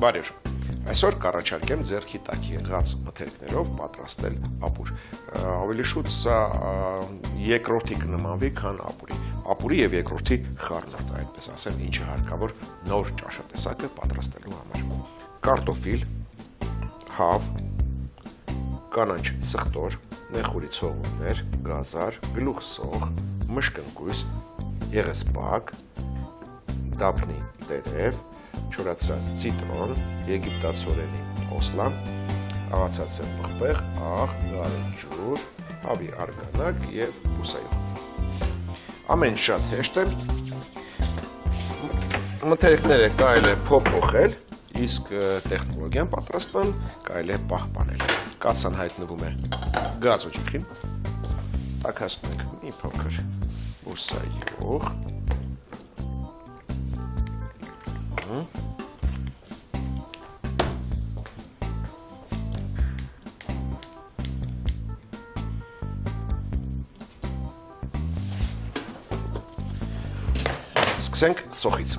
Բարև, այսօր կառաջարկեմ ձեռքի տակ եղած մթերքներով պատրաստել ապուր։ Ավելի շուտ սա երկրորդի կնմանվի, քան ապուրի։ Ապուրի եւ երկրորդի խառնուրդ, այդպես ասեմ, ինչը հարկավոր նոր ճաշատեսակը պատրաստելու համար։ Կարտոֆիլ, հավ, կանաչ սխտոր, նեխուրի ցողուններ, գազար, գլուխսող, մշկնկույս, եղեսպակ, դափնի տերև, չորացրած ցիտրոն, եգիպտացորենի օսլան, աղացած պղպեղ, աղ, գարեջուր, հավի արգանակ եւ բուսայով։ Ամեն շատ հեշտ է։ Մթերքները կարելի է փոփոխել, իսկ տեխնոլոգիան պատրաստման կարելի է պահպանել։ Կացան հայտնվում է գազ օջախին, տաքացնում ենք մի փոքր բուսայով։ Սկսենք սոխից։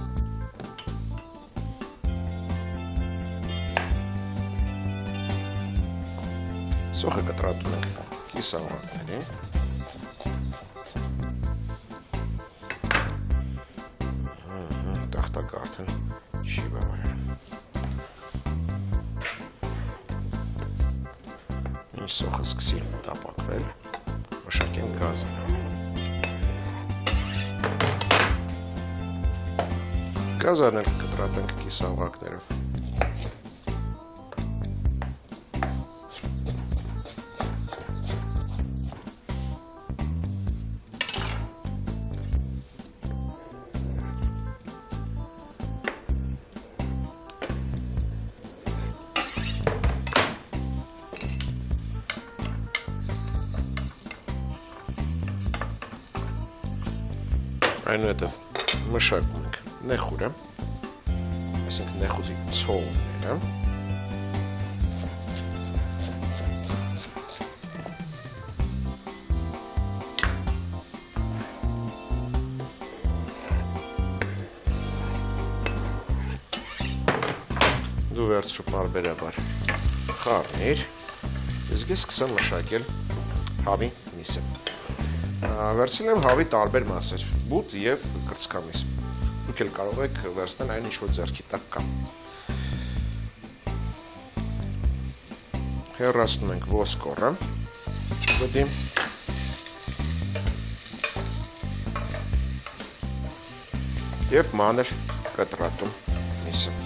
Սոխը կտրատում ենք կիսավարների։ Տախտակը արդեն չի բավարարում։ Ինչ սոխը սկսի տապակվել, մշակենք գազը։ Գազարն էլ կտրատենք կիսավարներով։ Այնուհետև մշակում ենք նեխուրը, այսինքն նեխուզի ցողունները, դու վերցրու պարբերաբար խառնիր, իսկ ես սկսեմ մշակել հավի միսը։ Վերցրել եմ հավի տարբեր մասեր, բութ եւ կրծքամիս։ Դուք էլ կարող եք վերցնել այն ինչ որ ձեռքի տակ կա։ Հեռացնում ենք ոսկորը, գոտի։ Եվ մանր կտրատում միսը։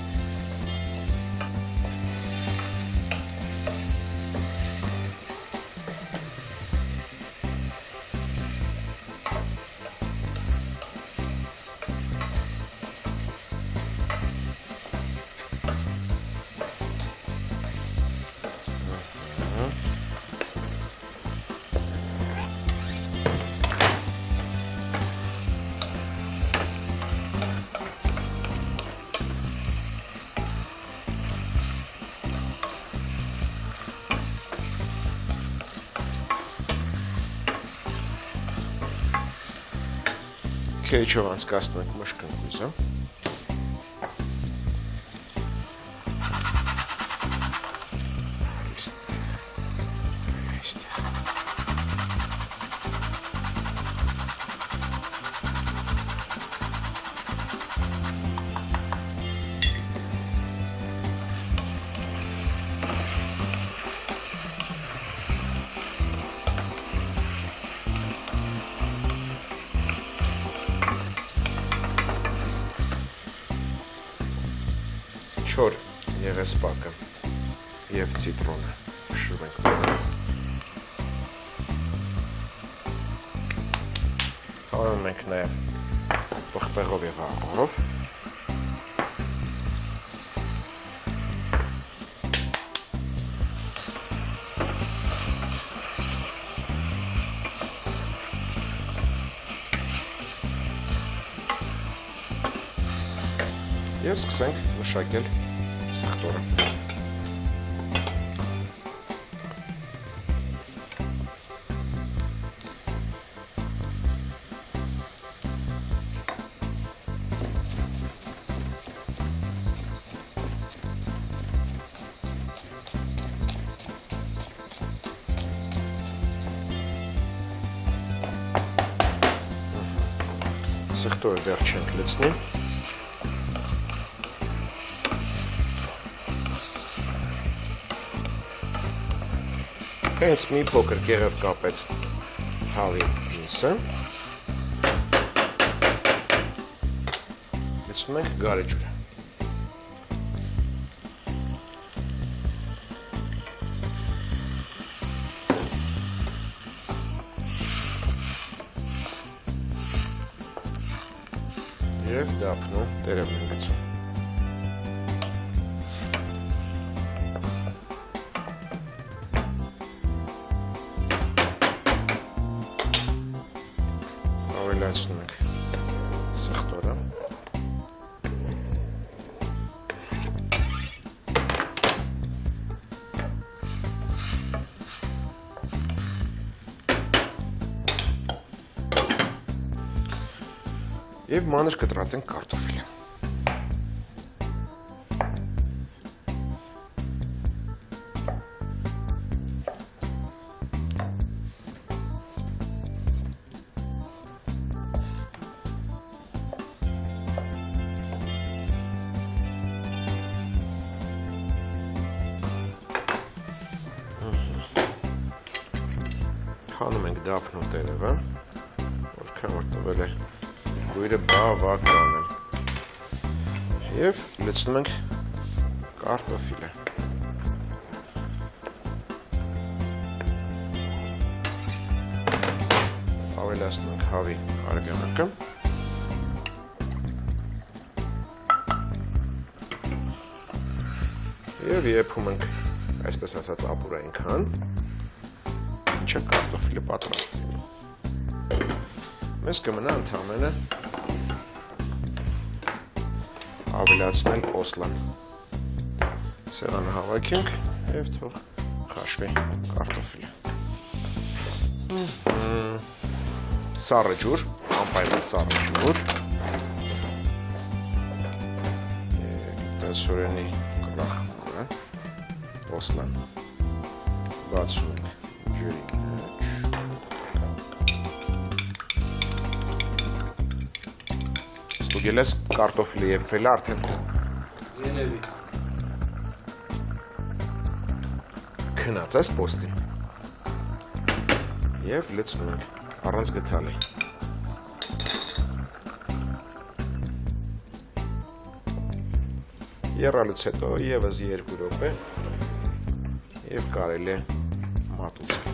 Քեչով անցկացնում ենք մշկնկույզը։ Չոր եղեսպակը եւ ցիտրոնը շուռ ենք։ Խառնում ենք նաեւ պղպեղով եւ աղով։ Եվ սկսենք մշակել սխտորը։ Սխտորը դեռ չենք լցնի։ Հենց մի փոքր կեղև կապեց հավի միսը։ Լցնում ենք գարեջուրը։ Եվ դափնու տերևն ենք գցում։ Ավելացնում ենք սխտորը։ Եվ մանր կտրատենք կարտոֆիլը։ Հանում ենք դափնու տերևը, որքան որ տվել է գույրը բավական է։ Եվ լցնում ենք կարտոֆիլը։ Ավելացնում ենք հավի արգանակը։ Եվ եփում ենք, այսպես ասած, ապուրային քան, ինչը կարտոֆիլը պատրաստ լինի։ Մեզ կմնա ընդամենը ավելացնել օսլան։ Սեղանը հավաքենք և թող խաշվի կարտոֆիլը։ Սառը ջուր, անպայման սառը ջուր։ Դասորենի կրախմանը, օսլան, բացում ենք ջուրի մեջ։ Ստուգել ես կարտոֆիլը եփվել արդեն։ Երևի։ Քնած ես պոստի։ Եվ լցնում ենք առանց գթալի։ Եռալուց հետո եւս 2 րոպե եւ կարելի է մատուցել։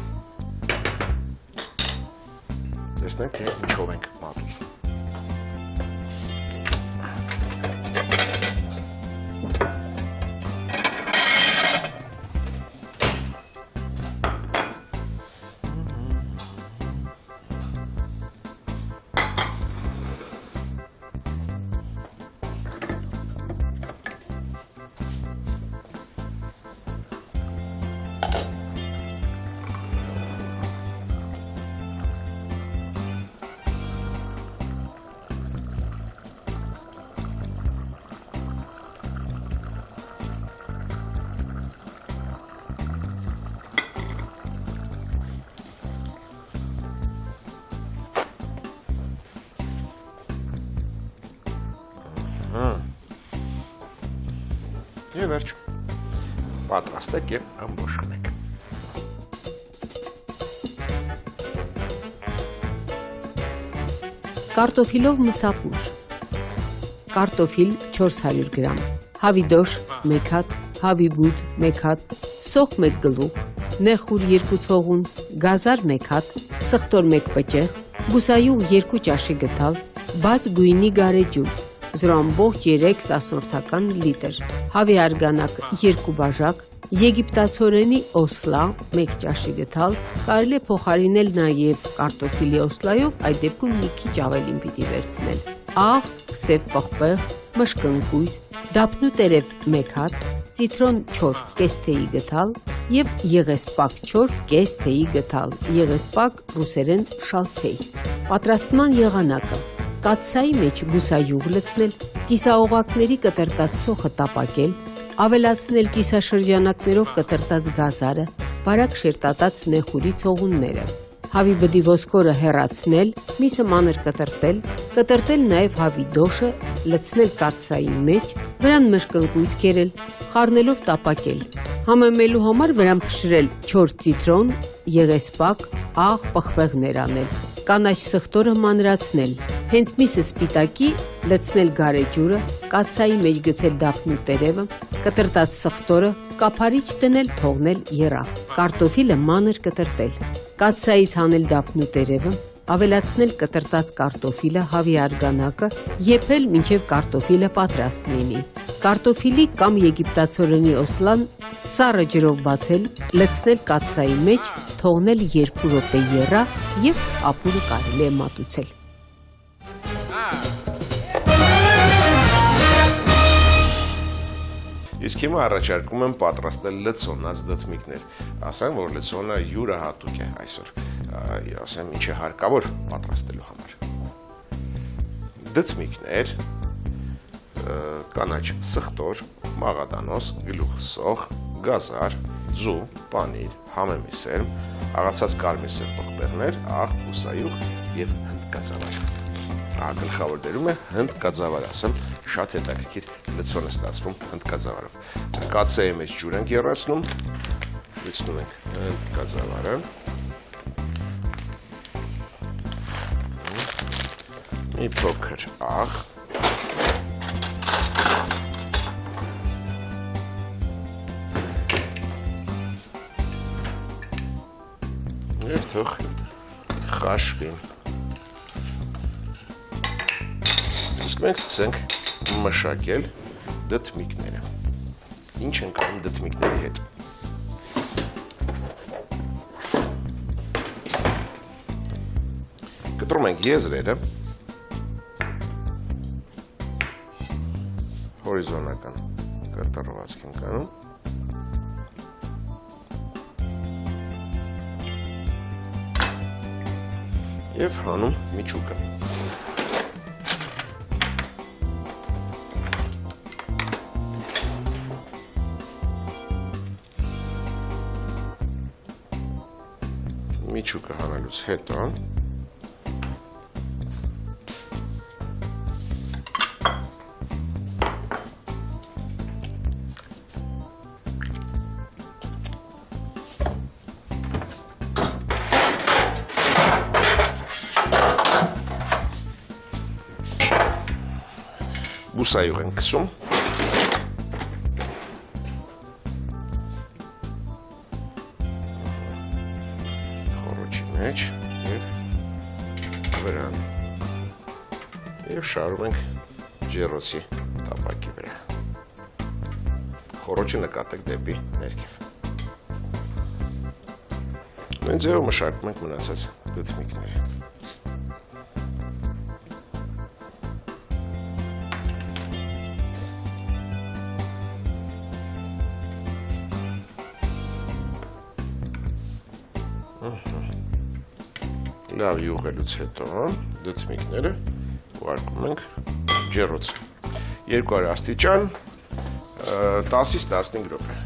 Տեսնենք թե ինչով ենք մատուցում։ Եվ վերջ, պատրաստեք և ամբոշնեք։ Կարտոֆիլով մսապուր։ Կարտոֆիլ 400 գրամ, հավիդոշ 1 հատ, հավիբուդ 1 հատ, սոխ 1 գլուխ, նեխուր 2 ցողուն, գազար 1 հատ, սխտոր 1 պճեղ, բուսայուղ 2 ճաշի գթալ, բաց գույնի գարեջուր, 0.3 լիտր, հավի արգանակ 2 բաժակ, եգիպտացորենի օսլա 1 ճաշի գթալ, կարելի է փոխարինել նաև կարտոֆիլի օսլայով, այդ դեպքում մի քիչ ավելին պիտի վերցնել, աղ, սև պղպեղ, մշկընկույզ, դափնու տերև 1 հատ, ծիտրոն չոր կես թեյի գթալ և եղեսպակ չոր կես թեյի գթալ, եղեսպակ ռուսերեն շալֆեյ։ Պատրաստման եղանակը. կաթսայի մեջ բուսայուղ լցնել, կիսաօղակների կտրտած սոխը տապակել, ավելացնել կիսաշրջանակներով կտրտած գազարը, բարակ շերտատած նեխուրի ցողունները, Հավի բդի ոսկորը հեռացնել, միսը մանր կտրտել նաև հավի դոշը, լցնել կաթսայի մեջ, վրան մշկլկույս կերել, խառնելով տապակել։ Համեմելու համար վրան փշրել 4 ցիտրոն, եղեսպակ, աղ, պղպեղներ անել, կանաչ սխտորը մանրացնել, հենց միսը սպիտակի լցնել գարեջուրը, կաթսայի մեջ գցել դափն ու տերևը, կտրտած սխտորը, կափարիչ դնել, թողնել եռավ, կարտոֆիլը մանր կտրտել, կաթսայից հանել դափն ու տերևը, ավելացնել կտրտած կարտոֆիլը, հավի արգանակը, եփել մինչև կարտոֆիլը պատրաստ լինի։ Կարտոֆիլի կամ եգիպտացորենի օսլան սառը ջրով բացել, լցնել կաթսայի մեջ, թողնել 2 րոպե եռա եւ ապուրը կարելի է մատուցել։ Իսկ հիմա առաջարկում եմ պատրաստել լցոնած դդմիկներ։ Ասեմ, որ լցոնը յուրահատուկ է այսօր։ Ասեմ, ինչ է հարկավոր պատրաստելու համար։ Դդմիկներ, կանաչ սխտոր, մաղադանոս, գլուխ սոխ, գազար, ձու, պանիր, համեմի սերմ, աղացած կարմիր սև պղպեղներ, աղ, բուսայուղ եւ հնդկածավար։ Գլխավոր դերում է հնդկածավար, ասեմ, շատ հետաքրքիր լցոն է ստացվում հնդկածավարով։ Կաթսայի մեջ ջուր ենք եռացնում, լցնում ենք հնդկածավարը։ Մի փոքր աղ, եւ թող խաշվի։ Իսկ մենք սկսենք մշակել դդմիկները։ Ինչ ենք անում դդմիկների հետ։ Կտրում ենք եզրերը, հորիզոնական կտրվածք ենք անում, եւ հանում միջուկը։ Միջուկը հանելուց հետո բուսայուղ ենք քսում, խոռոչի մեջ եւ վրան եւ շարում ենք ջեռոցի տապակի վրա։ Խոռոչը նկատեք դեպի ներքև։ Նույն ձևով մշակում ենք մնացած դդմիկները։ Լավ յուղելուց հետո դդմիկները ուղարկում ենք ջեռոց։ 200 աստիճան 10-ից 15 րոպե։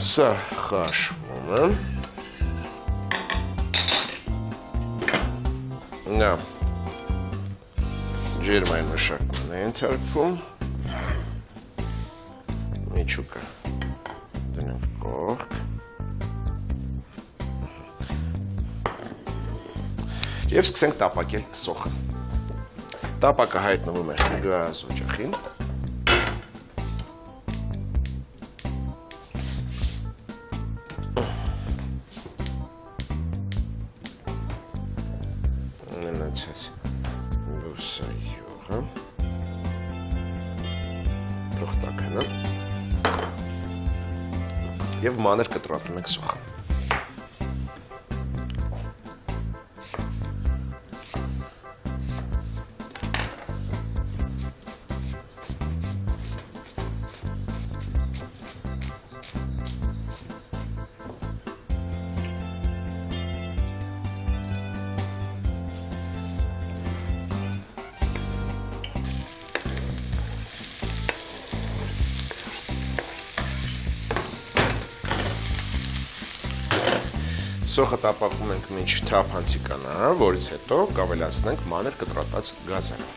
Սա խաշվում է։ Նա ջերմային մշակման է ենթարկվում։ Միջուկը դնենք կողք։ Եվ սկսենք տապակել սոխը։ Տապակը հայտնվում է գազ օջախին։ Բուսայուղը թող տաքանա եւ մանր կտրատում ենք սոխը։ Սոխը տապակում ենք մինչ թափանցիկանա, որից հետո կավելացնենք մանր կտրատած գազերը։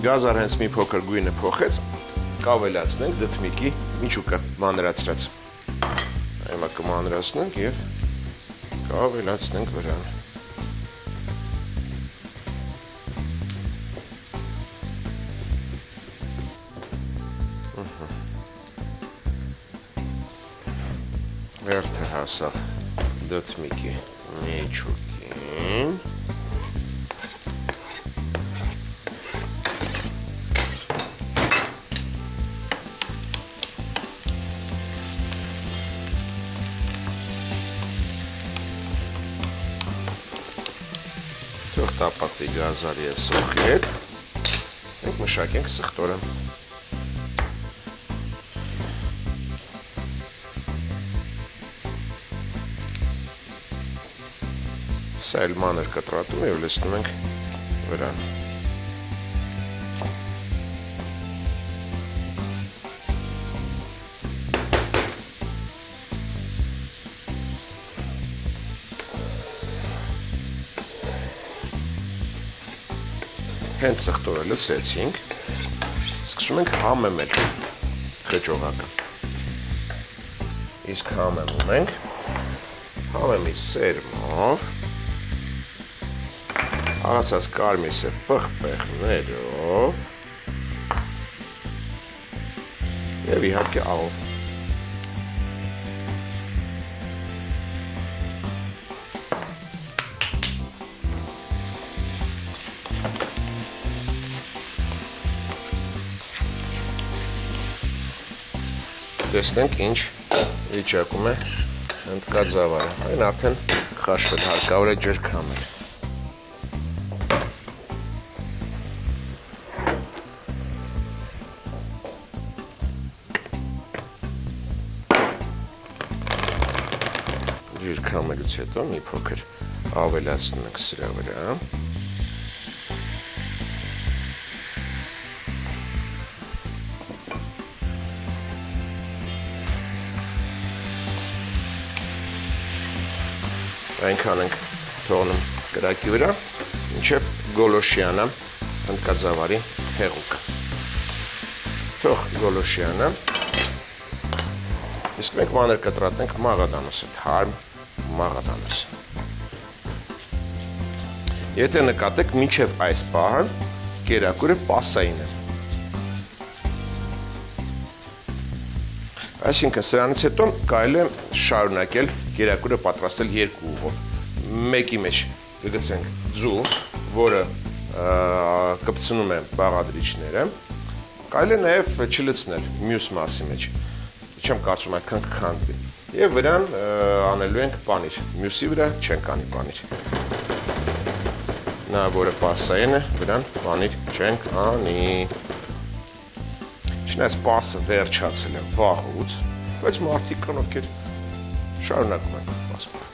Գազար հենց մի փոքր գույնը փոխեց, կավելացնենք դդմիկի միջուկը մանրացրած։ Հիմա կմանրացնենք և կավելացնենք վրան։ Վերթը հասավ դդմիկի միջուկին։ Թող տապակվի գազարի և սոխի հետ, մենք մշակենք սխտորը։ Սա էլ մանր կտրատում և լցնում ենք վրան։ Հենց սխտորը լցրեցինք, սկսում ենք համեմել խճողակը։ Իսկ համեմում ենք համեմի սերմով, աղացած կարմիսը պղպեղներով և իհարկե աղով։ Տեսնենք ինչ վիճակում է հնդկաձավարը, այն արդեն խաշվել, հարկավոր է ջրքամել։ Ջրքամելուց հետո մի փոքր ավելացնում ենք սրա վրա։ Այնքան ենք թողնում կրակի վրա, մինչև գոլոշյանա հնդկաձավարի հեղուկը։ Թող գոլոշյանա, իսկ մենք մանր կտրատենք մաղադանոսը, թարմ մաղադանոսը։ Եթե նկատեք, մինչև այս պահը կերակուրը պասային է։ Այսինքն սրանից հետո կարելի է շարունակել կերակուրը պատրաստել երկու ուղով։ Մեկի մեջ կգցենք ձու, որը կպցնում է բաղադրիչները, կարելի է նաև չլցնել մյուս մասի մեջ, չեմ կարծում այդքան կքանդվի, և վրան անելու ենք պանիր, մյուսի վրա չենք անի պանիր։ Նա, որը պասային է, վրան պանիր չենք անի։ Չնայած պասը վերջացել է վաղուց, բայց մարդիկ կան, ովքեր շարունակում են պասպարը։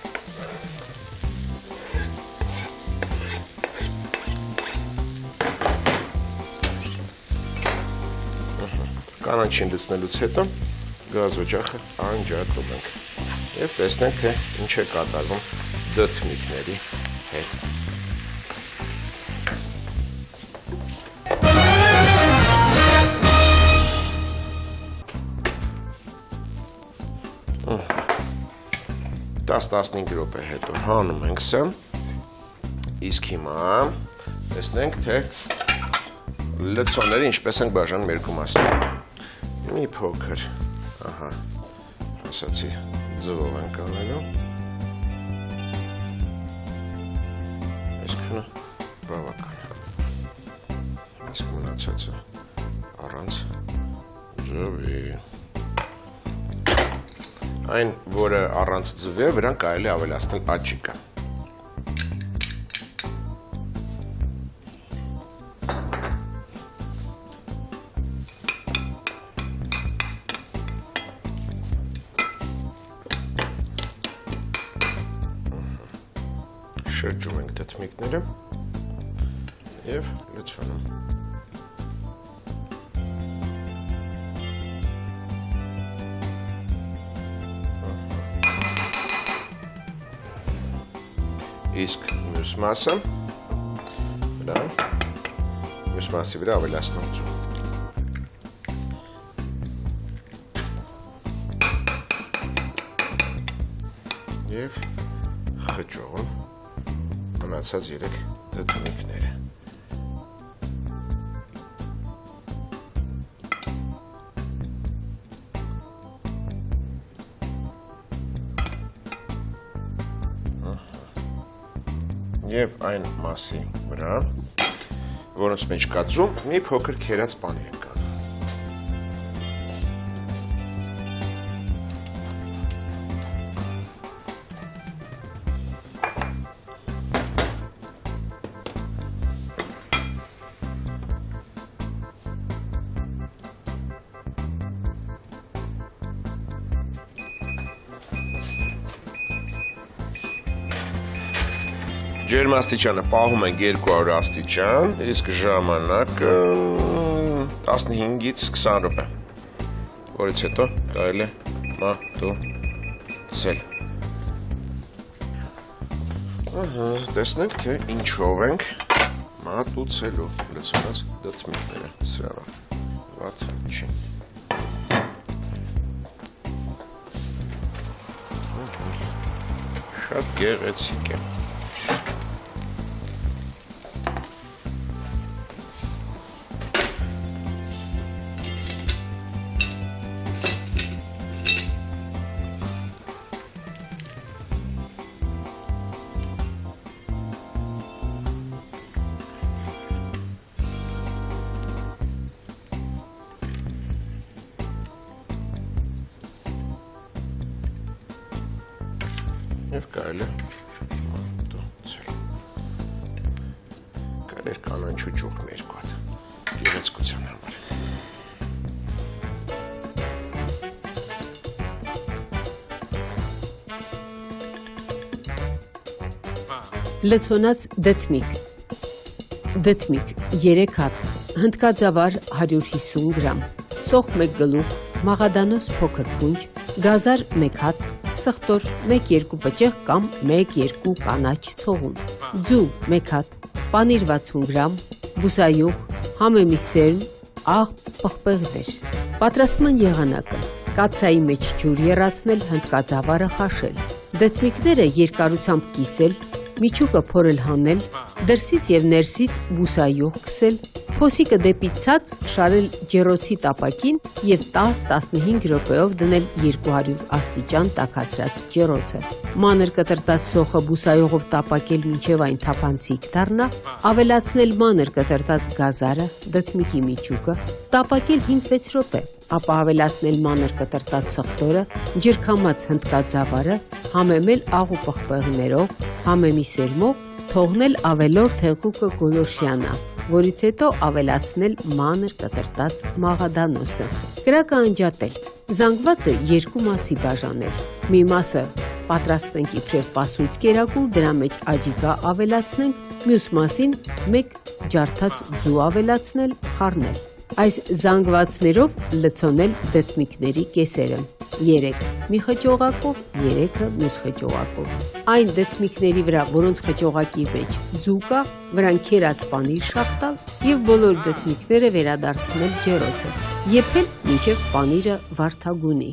Կանանչին լցնելուց հետո գազ օջախը անջատում ենք և տեսնենք, թե ինչ է կատարվում դդմիկների հետ։ Տաս 15 րոպե հետո հանում ենք սա, իսկ հիմա տեսնենք, թե լցոնները ինչպես ենք բաժանում երկու մասում։ Մի փոքր, ահա, ասացի, ձվով ենք անելու։ Այսքանը բավական է։ Իսկ մնացածը առանց ձվի։ Այն, որը առանց ձվի է, վրան կարելի ավելացնել աջիկը։ դդմիկները և լցոնում։ Իսկ մյուս մասը մյուս մասի վրա ավելացնում ձու։ Եվ խճողում մնացած 3 դդմիկները։ Եվ այն մասի վրա, որոնց մեջ կա ձու, մի փոքր քերած պանիր ենք անում։ Ջերմաստիճանը պահում ենք 200 աստիճան, իսկ ժամանակը 15-ից 20 րոպե, որից հետո կարելի է մատուցել։ Տեսնենք, թե ինչով ենք մատուցելու լցված դդմիկները սրանով, վատ չի։ Շատ գեղեցիկ է։ Եվ կարելի է մատուցել։ Կարելի է կանաչու ճուղ երկու հատ, գեղեցկության համար։ Լցոնած դդմիկ, 3 հատ, հնդկաձավար 150 գրամ, սոխ 1 գլուխ, մաղադանոց փոքր փունջ, գազար 1 հատ, սխտոր 1-2 բջիջ կամ 1-2 կանաչ ցողուն, ձու 1 հատ, պանիր 60 գրամ, բուսայուղ, համեմի սերմ, աղ պղպեղներ։ Պատրաստման եղանակը՝ կաթսայի մեջ ջուր եռացնել, հնդկաձավարը խաշել, դդմիկները երկարությամբ կիսել, միջուկը փորել հանել, դրսից և ներսից բուսայուղ քսել, փոսիկը դեպի ցած շարել ջեռոցի տապակին և 10-15 րոպեով դնել 200 աստիճան տաքացրած ջեռոցը։ Մանր կտրտած սոխը բուսայուղով տապակել մինչև այն թափանցիկ դառնա, ավելացնել մանր կտրտած գազարը, դդմիկի միջուկը, տապակել 5-6 րոպե, ապա ավելացնել մանր կտրտած սխտորը, ջրքամած հնդկաձավարը, համեմել աղ ու պղպեղներով, համեմի սերմով, թողնել ավելորդ հեղուկը գոլորշյանա, որից հետո ավելացնել մանր կտրտած մաղադանոսը։ Կրակը անջատել, զանգվածը 2 մասի բաժանել, մի մասը պատրաստենք իբրև պասուց կերակուր, դրա մեջ աջիկա ավելացնենք, մյուս մասին 1 ջարդած ձու ավելացնել, խառնել։ Այս զանգվածներով լցոնել դդմիկների կեսերը, 3 մի խճողակով, 3-ը մյուս խճողակով։ Այն դդմիկների վրա, որոնց խճողակի մեջ ձու կա, վրան քերած պանիր շաղտալ և բոլոր դդմիկները վերադարձնել ջեռոցը, եփել մինչև պանիրը վարդագունի։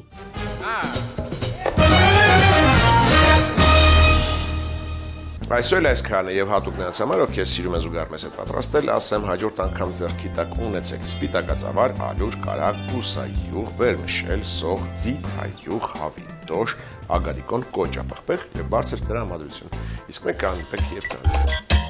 Այսօր այսքանը եւ հատուկ նրանց համար, ովքեր սիրում են զուգահեռ մեզ հետ պատրաստել, ասեմ հաջորդ անգամ ձեռքի տակ ունեցեք սպիտակաձավար, ալյուր, կարագ, բուսայուղ, վերմշել, սոխ, ձիթայուղ, հավիտոշ, ագարիկոն, կոճապղպեղ եւ բարձր տրամադրություն։ Իսկ մենք կհանդիպենք երբ